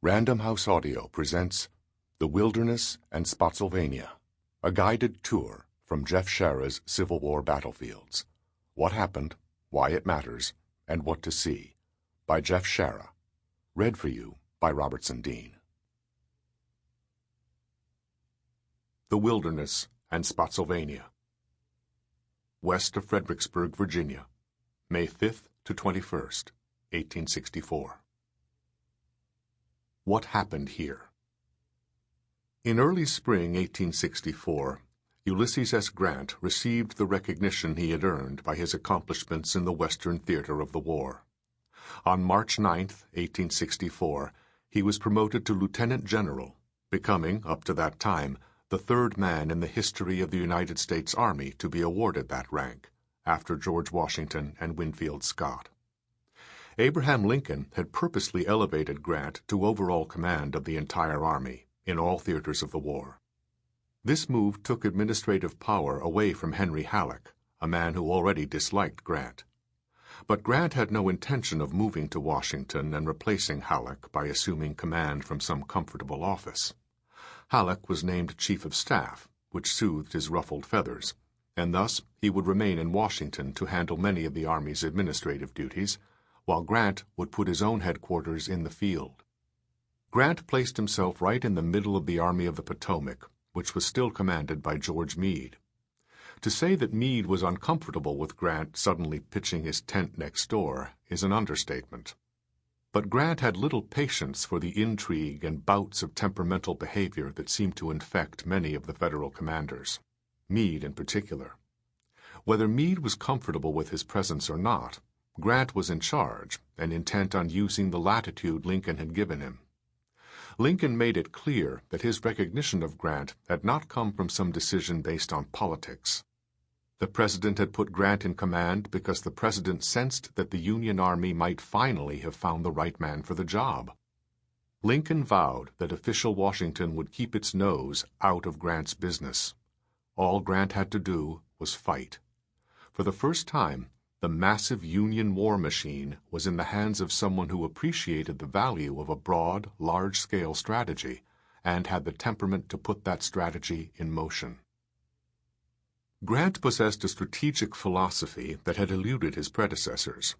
Random House Audio presents The Wilderness and Spotsylvania, a guided tour from Jeff Shaara's Civil War battlefields. What happened, why it matters, and what to see, by Jeff Shaara. Read for you by Robertson Dean. The Wilderness and Spotsylvania. West of Fredericksburg, Virginia, May 5th to 21st, 1864. What happened here? In early spring 1864, Ulysses S. Grant received the recognition he had earned by his accomplishments in the Western theater of the war. On March 9, 1864, he was promoted to lieutenant general, becoming, up to that time, the third man in the history of the United States Army to be awarded that rank, after George Washington and Winfield Scott. Abraham Lincoln had purposely elevated Grant to overall command of the entire Army, in all theaters of the war. This move took administrative power away from Henry Halleck, a man who already disliked Grant. But Grant had no intention of moving to Washington and replacing Halleck by assuming command from some comfortable office. Halleck was named Chief of Staff, which soothed his ruffled feathers, and thus he would remain in Washington to handle many of the Army's administrative duties, while Grant would put his own headquarters in the field. Grant placed himself right in the middle of the Army of the Potomac, which was still commanded by George Meade. To say that Meade was uncomfortable with Grant suddenly pitching his tent next door is an understatement. But Grant had little patience for the intrigue and bouts of temperamental behavior that seemed to infect many of the Federal commanders, Meade in particular. Whether Meade was comfortable with his presence or not, Grant was in charge and intent on using the latitude Lincoln had given him. Lincoln made it clear that his recognition of Grant had not come from some decision based on politics. The President had put Grant in command because the President sensed that the Union Army might finally have found the right man for the job. Lincoln vowed that official Washington would keep its nose out of Grant's business. All Grant had to do was fight. For the first time, the massive Union war machine was in the hands of someone who appreciated the value of a broad, large-scale strategy and had the temperament to put that strategy in motion. Grant possessed a strategic philosophy that had eluded his predecessors.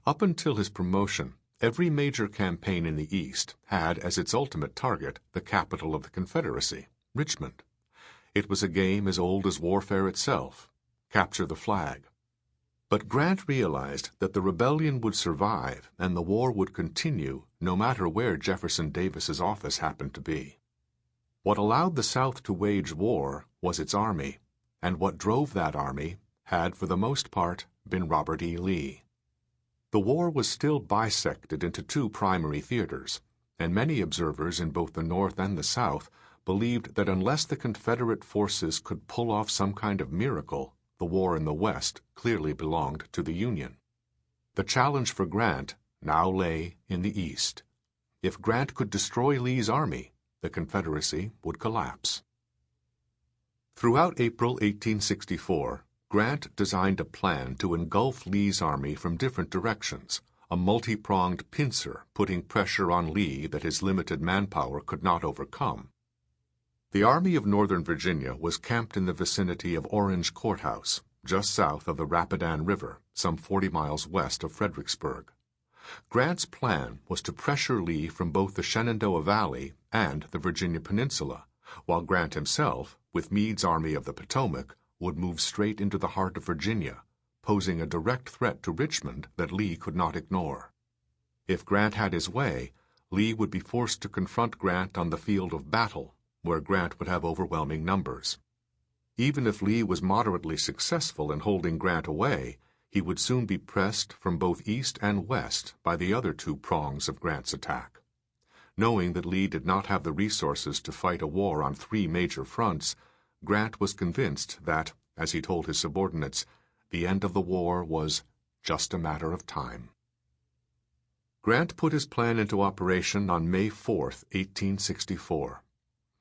Up until his promotion, every major campaign in the East had as its ultimate target the capital of the Confederacy, Richmond. It was a game as old as warfare itself: capture the flag. But Grant realized that the rebellion would survive and the war would continue no matter where Jefferson Davis's office happened to be. What allowed the South to wage war was its army, and what drove that army had, for the most part, been Robert E. Lee. The war was still bisected into two primary theaters, and many observers in both the North and the South believed that unless the Confederate forces could pull off some kind of miracle, the war in the West clearly belonged to the Union. The challenge for Grant now lay in the East. If Grant could destroy Lee's army, the Confederacy would collapse. Throughout April 1864, Grant designed a plan to engulf Lee's army from different directions, a multi-pronged pincer putting pressure on Lee that his limited manpower could not overcome. The Army of Northern Virginia was camped in the vicinity of Orange Courthouse, just south of the Rapidan River, some 40 miles west of Fredericksburg. Grant's plan was to pressure Lee from both the Shenandoah Valley and the Virginia Peninsula, while Grant himself, with Meade's Army of the Potomac, would move straight into the heart of Virginia, posing a direct threat to Richmond that Lee could not ignore. If Grant had his way, Lee would be forced to confront Grant on the field of battle, where Grant would have overwhelming numbers. Even if Lee was moderately successful in holding Grant away, he would soon be pressed from both east and west by the other two prongs of Grant's attack. Knowing that Lee did not have the resources to fight a war on three major fronts, Grant was convinced that, as he told his subordinates, the end of the war was just a matter of time. Grant put his plan into operation on May 4, 1864.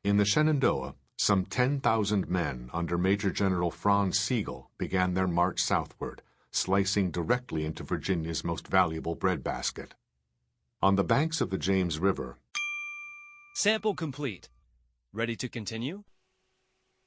In the Shenandoah, some 10,000 men under Major General Franz Sigel began their march southward, slicing directly into Virginia's most valuable breadbasket. On the banks of the James River, Sample complete. Ready to continue?